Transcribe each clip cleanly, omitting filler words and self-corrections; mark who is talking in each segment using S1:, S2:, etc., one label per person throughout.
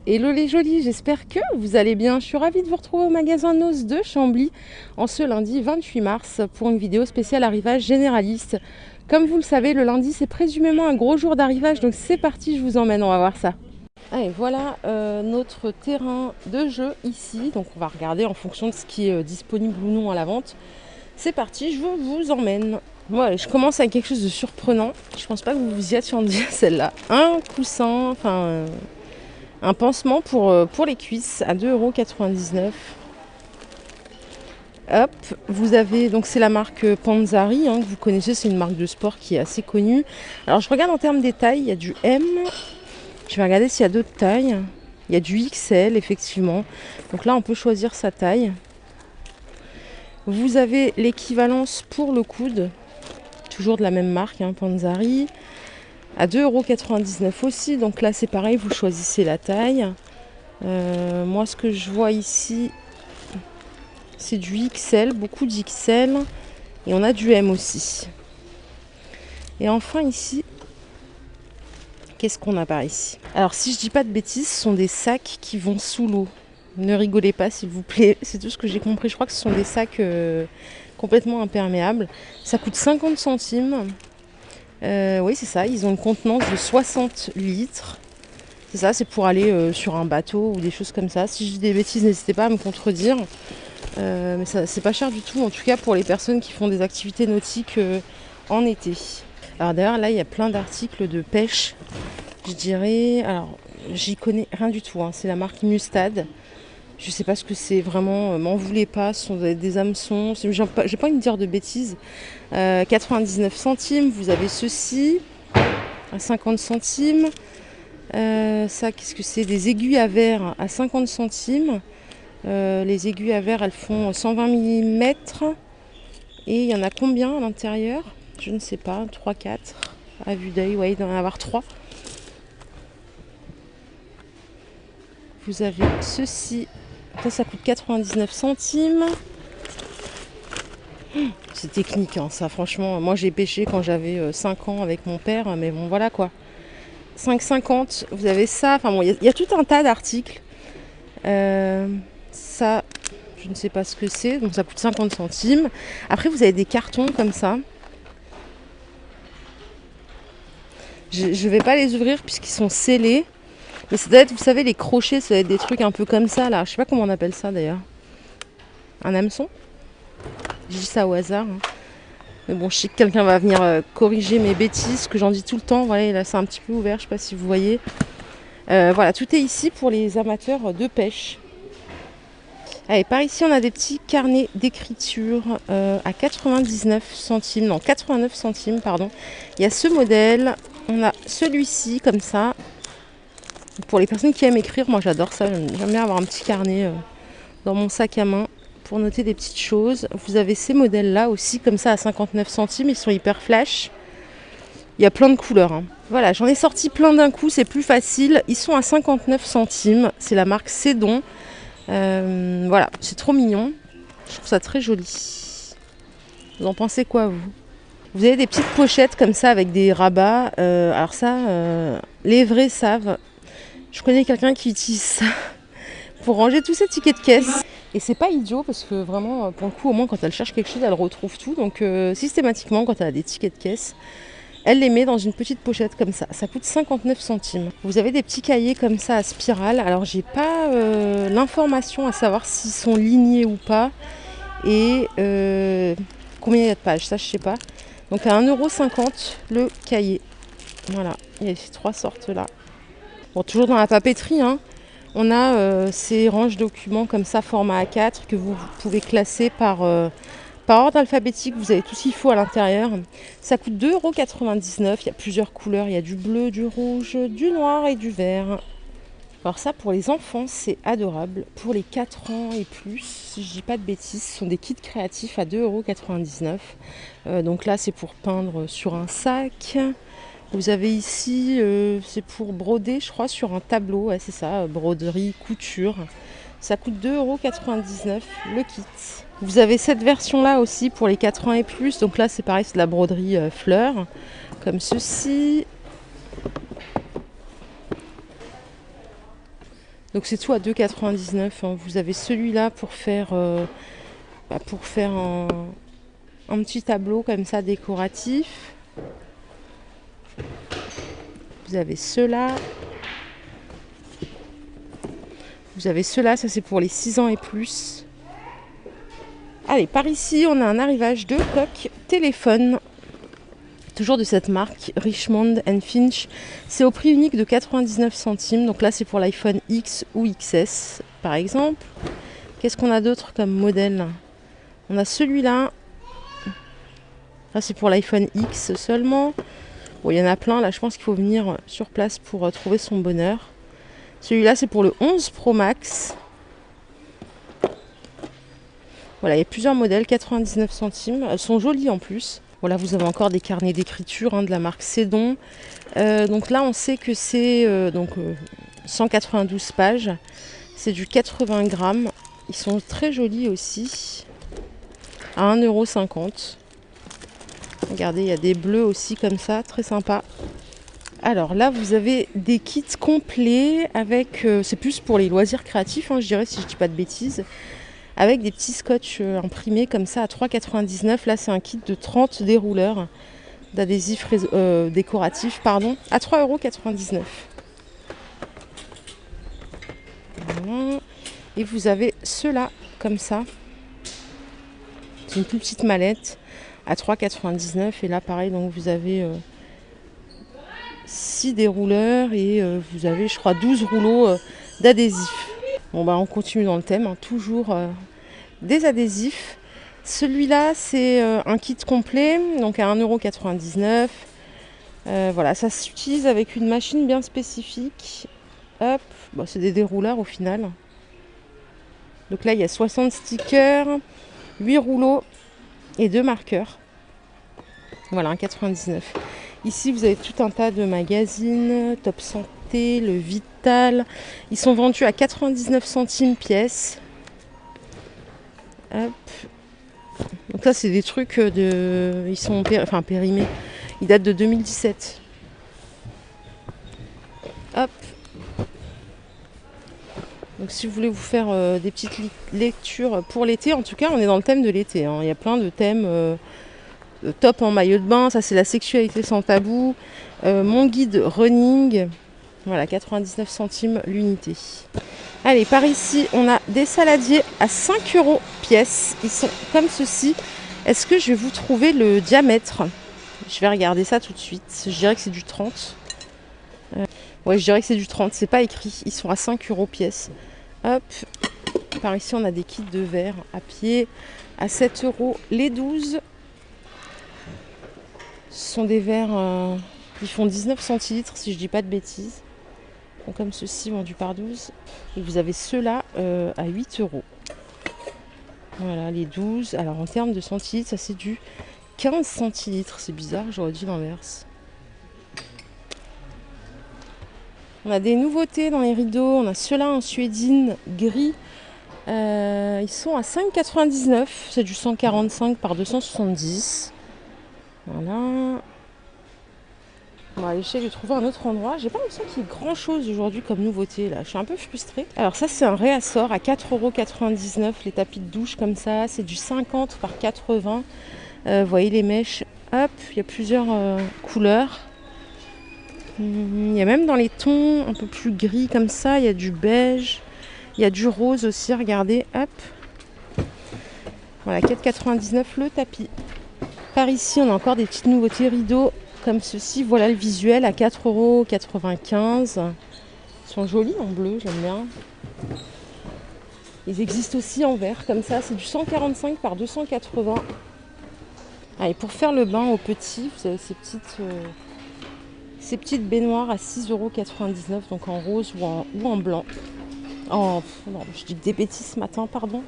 S1: Hello les jolis, j'espère que vous allez bien. Je suis ravie de vous retrouver au magasin Noz de Chambly en ce lundi 28 mars pour une vidéo spéciale arrivage généraliste. Comme vous le savez, le lundi c'est présumément un gros jour d'arrivage, donc c'est parti, je vous emmène, on va voir ça. Allez, voilà notre terrain de jeu ici, donc on va regarder en fonction de ce qui est disponible ou non à la vente. C'est parti, je vous emmène. Bon, allez, je commence avec quelque chose de surprenant. Je pense pas que vous vous y attendiez à celle-là. Un coussin, un pansement pour les cuisses à 2,99 €. Hop, vous avez, donc c'est la marque Panzari, que vous connaissez, c'est une marque de sport qui est assez connue. Alors je regarde en termes des tailles, il y a du M, je vais regarder s'il y a d'autres tailles. Il y a du XL effectivement, donc là on peut choisir sa taille. Vous avez l'équivalence pour le coude, toujours de la même marque, Panzari, à 2,99 € aussi, donc là c'est pareil, vous choisissez la taille. Moi ce que je vois ici c'est du XL, beaucoup d'XL, et on a du M aussi. Et enfin ici, qu'est-ce qu'on a par ici? Alors si je dis pas de bêtises, ce sont des sacs qui vont sous l'eau. Ne rigolez pas s'il vous plaît, c'est tout ce que j'ai compris. Je crois que ce sont des sacs complètement imperméables. Ça coûte 50 centimes. Oui c'est ça, ils ont une contenance de 60 litres. C'est ça, c'est pour aller sur un bateau ou des choses comme ça. Si je dis des bêtises, n'hésitez pas à me contredire. Mais ça, c'est pas cher du tout, en tout cas pour les personnes qui font des activités nautiques en été. Alors d'ailleurs là il y a plein d'articles de pêche, je dirais. Alors j'y connais rien du tout, c'est la marque Mustad. Je sais pas ce que c'est vraiment, m'en voulez pas, ce sont des hameçons, j'ai pas envie de dire de bêtises. 99 centimes, vous avez ceci à 50 centimes. Ça qu'est-ce que c'est? Des aiguilles à verre à 50 centimes. Les aiguilles à verre elles font 120 mm et il y en a combien à l'intérieur? Je ne sais pas, 3-4 à vue d'œil, ouais, il doit y en avoir 3. Vous avez ceci, ça coûte 99 centimes. C'est technique ça, franchement, moi j'ai pêché quand j'avais 5 ans avec mon père, mais bon voilà quoi. 5,50, vous avez ça, enfin bon, il y a tout un tas d'articles. Ça, je ne sais pas ce que c'est, donc ça coûte 50 centimes. Après, vous avez des cartons comme ça. Je ne vais pas les ouvrir puisqu'ils sont scellés. Mais ça doit être, vous savez, les crochets, ça doit être des trucs un peu comme ça, là. Je sais pas comment on appelle ça, d'ailleurs. Un hameçon? Je dis ça au hasard. Mais bon, je sais que quelqu'un va venir corriger mes bêtises, que j'en dis tout le temps. Voilà, là, c'est un petit peu ouvert, je sais pas si vous voyez. Voilà, tout est ici pour les amateurs de pêche. Allez, par ici, on a des petits carnets d'écriture à 99 centimes. Non, 89 centimes, pardon. Il y a ce modèle. On a celui-ci, comme ça. Pour les personnes qui aiment écrire, moi j'adore ça. J'aime bien avoir un petit carnet dans mon sac à main pour noter des petites choses. Vous avez ces modèles-là aussi, comme ça, à 59 centimes. Ils sont hyper flash. Il y a plein de couleurs. Voilà, j'en ai sorti plein d'un coup, c'est plus facile. Ils sont à 59 centimes. C'est la marque Cédon. Voilà, c'est trop mignon. Je trouve ça très joli. Vous en pensez quoi, vous? Vous avez des petites pochettes comme ça avec des rabats. Alors ça, les vrais savent. Je connais quelqu'un qui utilise ça pour ranger tous ses tickets de caisse. Et c'est pas idiot parce que vraiment, pour le coup, au moins quand elle cherche quelque chose, elle retrouve tout. Donc systématiquement, quand elle a des tickets de caisse, elle les met dans une petite pochette comme ça. Ça coûte 59 centimes. Vous avez des petits cahiers comme ça à spirale. Alors j'ai pas l'information à savoir s'ils sont lignés ou pas. Et combien il y a de pages, ça je sais pas. Donc à 1,50 € le cahier. Voilà, il y a ces 3 sortes là. Bon, toujours dans la papeterie, on a ces ranges documents comme ça, format A4, que vous pouvez classer par ordre alphabétique. Vous avez tout ce qu'il faut à l'intérieur. Ça coûte 2,99 €. Il y a plusieurs couleurs. Il y a du bleu, du rouge, du noir et du vert. Alors ça, pour les enfants, c'est adorable. Pour les 4 ans et plus, si je dis pas de bêtises, ce sont des kits créatifs à 2,99 €. Donc là, c'est pour peindre sur un sac. Vous avez ici, c'est pour broder, je crois, sur un tableau. Ouais, c'est ça, broderie, couture. Ça coûte 2,99 € le kit. Vous avez cette version-là aussi pour les 4 ans et plus. Donc là, c'est pareil, c'est de la broderie fleurs, comme ceci. Donc c'est tout à 2,99 €. Hein. Vous avez celui-là pour faire, un petit tableau comme ça décoratif. Vous avez ceux-là. Vous avez ceux-là, ça c'est pour les 6 ans et plus. Allez, par ici, on a un arrivage de coque téléphone. Toujours de cette marque, Richmond & Finch. C'est au prix unique de 99 centimes. Donc là, c'est pour l'iPhone X ou XS, par exemple. Qu'est-ce qu'on a d'autre comme modèle? On a celui-là. Là, c'est pour l'iPhone X seulement. Bon, il y en a plein. Là, je pense qu'il faut venir sur place pour trouver son bonheur. Celui-là, c'est pour le 11 Pro Max. Voilà, il y a plusieurs modèles, 99 centimes. Elles sont jolies en plus. Voilà, vous avez encore des carnets d'écriture de la marque Cédon. Donc là, on sait que c'est 192 pages. C'est du 80 grammes. Ils sont très jolis aussi. À 1,50 €. Regardez, il y a des bleus aussi comme ça, très sympa. Alors là, vous avez des kits complets avec... c'est plus pour les loisirs créatifs, je dirais, si je ne dis pas de bêtises. Avec des petits scotch imprimés comme ça à 3,99 €. Là, c'est un kit de 30 dérouleurs d'adhésifs décoratifs, à 3,99 €. Voilà. Et vous avez ceux-là, comme ça. C'est une plus petite mallette à 3,99 €. Et là, pareil, donc vous avez 6 dérouleurs et vous avez, je crois, 12 rouleaux d'adhésifs. Bon, on continue dans le thème, toujours des adhésifs. Celui-là, c'est un kit complet, donc à 1,99 €. Voilà, ça s'utilise avec une machine bien spécifique. Hop, c'est des dérouleurs au final. Donc là, il y a 60 stickers, 8 rouleaux et 2 marqueurs. Voilà, 1,99 €. Ici, vous avez tout un tas de magazines, Top Santé, Le Vital. Ils sont vendus à 99 centimes pièce. Hop. Donc là, c'est des trucs ils sont périmés. Ils datent de 2017. Hop. Donc si vous voulez vous faire des petites lectures pour l'été, en tout cas, on est dans le thème de l'été. Il y a plein de thèmes. Top en maillot de bain, ça c'est la sexualité sans tabou. Mon guide running, voilà, 99 centimes l'unité. Allez, par ici, on a des saladiers à 5 € pièce. Ils sont comme ceci. Est-ce que je vais vous trouver le diamètre? Je vais regarder ça tout de suite. Je dirais que c'est du 30. Ouais, je dirais que c'est du 30. C'est pas écrit. Ils sont à 5 € pièce. Hop. Par ici, on a des kits de verre à pied à 7 € les 12. Ce sont des verres qui font 19 centilitres, si je dis pas de bêtises. Donc, comme ceci, vendus par 12. Et vous avez ceux-là à 8 €. Voilà, les 12. Alors, en termes de centilitres, ça c'est du 15 centilitres. C'est bizarre, j'aurais dit l'inverse. On a des nouveautés dans les rideaux. On a ceux-là en suédine gris. Ils sont à 5,99 €. C'est du 145 par 270. Voilà. On va aller essayer de trouver un autre endroit. J'ai pas l'impression qu'il y ait grand chose aujourd'hui comme nouveauté là. Je suis un peu frustrée. Alors ça c'est un réassort à 4,99 €. Les tapis de douche comme ça. C'est du 50 par 80. Vous voyez les mèches. Hop, il y a plusieurs couleurs. Il y a même dans les tons un peu plus gris comme ça. Il y a du beige. Il y a du rose aussi. Regardez. Hop. Voilà, 4,99 € le tapis. Par ici, on a encore des petites nouveautés rideaux comme ceci. Voilà le visuel à 4,95 €. Ils sont jolis en bleu, j'aime bien. Ils existent aussi en vert comme ça. C'est du 145 par 280. Allez, pour faire le bain aux petits, vous avez ces petites baignoires à 6,99 €, donc en rose ou en blanc. Non, je dis des bêtises ce matin, pardon.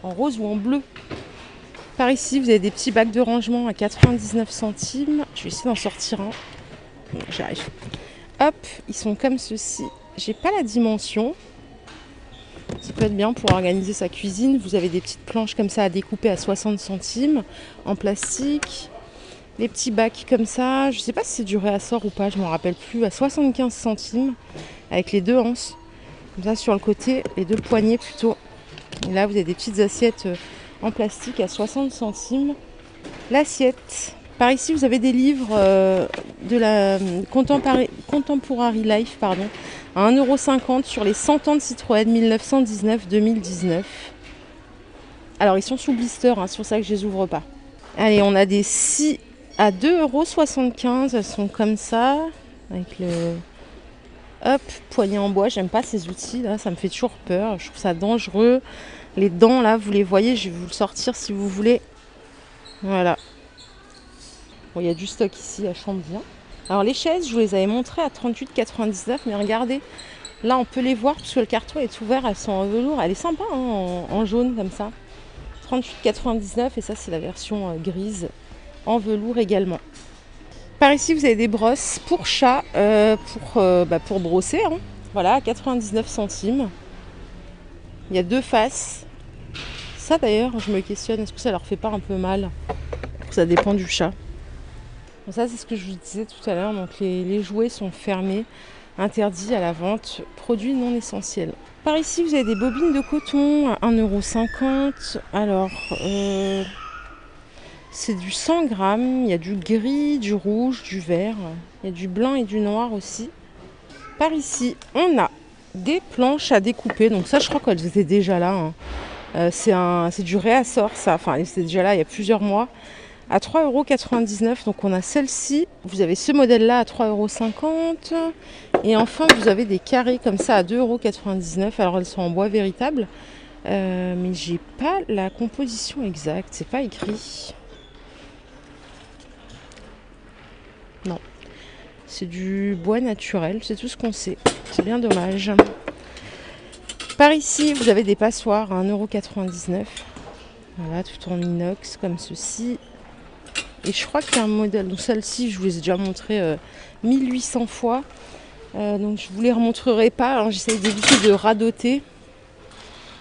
S1: En rose ou en bleu. Par ici, vous avez des petits bacs de rangement à 99 centimes. Je vais essayer d'en sortir un. J'arrive. Hop, ils sont comme ceci. J'ai pas la dimension. Ça peut être bien pour organiser sa cuisine. Vous avez des petites planches comme ça à découper à 60 centimes en plastique. Les petits bacs comme ça. Je sais pas si c'est du réassort ou pas, je m'en rappelle plus. À 75 centimes avec les deux anses. Comme ça sur le côté, les deux poignées plutôt. Et là vous avez des petites assiettes en plastique à 60 centimes l'assiette. Par ici vous avez des livres de la Contemporary Life pardon, à 1,50 € sur les 100 ans de Citroën 1919-2019. Alors ils sont sous blister, hein, c'est pour ça que je les ouvre pas. Allez, on a des scies à 2,75 €, elles sont comme ça, avec le hop, poignée en bois. J'aime pas ces outils là, ça me fait toujours peur, je trouve ça dangereux. Les dents là, vous les voyez, je vais vous le sortir si vous voulez. Voilà. Bon, il y a du stock ici à Chambien. Alors les chaises, je vous les avais montrées à 38,99 €, mais regardez, là on peut les voir puisque le carton est ouvert, elles sont en velours. Elle est sympa hein, en jaune comme ça. 38,99 € et ça c'est la version grise en velours également. Par ici vous avez des brosses pour chat, pour brosser. Hein. Voilà, 99 centimes. Il y a deux faces. Ça d'ailleurs, je me questionne, est-ce que ça leur fait pas un peu mal? Ça dépend du chat. Bon, ça c'est ce que je vous disais tout à l'heure, donc les jouets sont fermés, interdits à la vente, produits non essentiels. Par ici vous avez des bobines de coton à 1,50 €. Alors c'est du 100 grammes, il y a du gris, du rouge, du vert, il y a du blanc et du noir aussi. Par ici on a des planches à découper, donc ça je crois qu'elles étaient déjà là. Hein. C'est du réassort ça, enfin elles étaient déjà là il y a plusieurs mois. À 3,99 €, donc on a celle-ci, vous avez ce modèle-là à 3,50 €, et enfin vous avez des carrés comme ça à 2,99 €, alors elles sont en bois véritable, mais j'ai pas la composition exacte, c'est pas écrit. Non, c'est du bois naturel, c'est tout ce qu'on sait, c'est bien dommage. Par ici, vous avez des passoires à 1,99 €, voilà, tout en inox comme ceci. Et je crois qu'il y a un modèle, donc celle-ci je vous les ai déjà montré 1800 fois, donc je ne vous les remontrerai pas, hein, j'essaie d'éviter de radoter.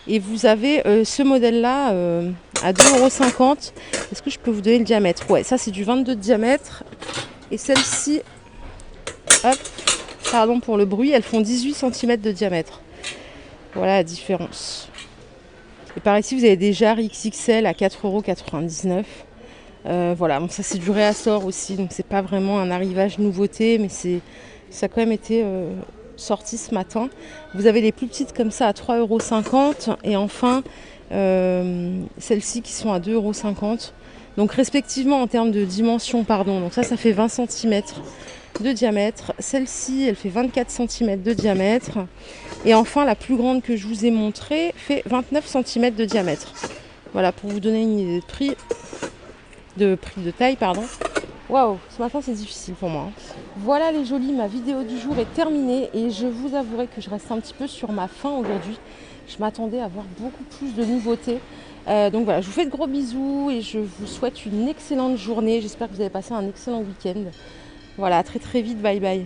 S1: Et vous avez ce modèle-là à 2,50 €. Est-ce que je peux vous donner le diamètre? Ouais, ça c'est du 22 de diamètre. Et celle-ci, hop, pardon pour le bruit, elles font 18 cm de diamètre. Voilà la différence. Et par ici vous avez des jarres XXL à 4,99 €. Voilà, bon, ça c'est du réassort aussi, donc c'est pas vraiment un arrivage nouveauté, mais ça a quand même été sorti ce matin. Vous avez les plus petites comme ça à 3,50 € et enfin celles-ci qui sont à 2,50 €. Donc respectivement en termes de dimension, pardon, donc ça fait 20 cm de diamètre. Celle-ci, elle fait 24 cm de diamètre. Et enfin la plus grande que je vous ai montrée fait 29 cm de diamètre. Voilà, pour vous donner une idée de prix. De taille, pardon. Waouh, ce matin c'est difficile pour moi. Voilà les jolis, ma vidéo du jour est terminée et je vous avouerai que je reste un petit peu sur ma faim aujourd'hui. Je m'attendais à voir beaucoup plus de nouveautés. Donc voilà, je vous fais de gros bisous et je vous souhaite une excellente journée. J'espère que vous avez passé un excellent week-end. Voilà, à très très vite, bye bye.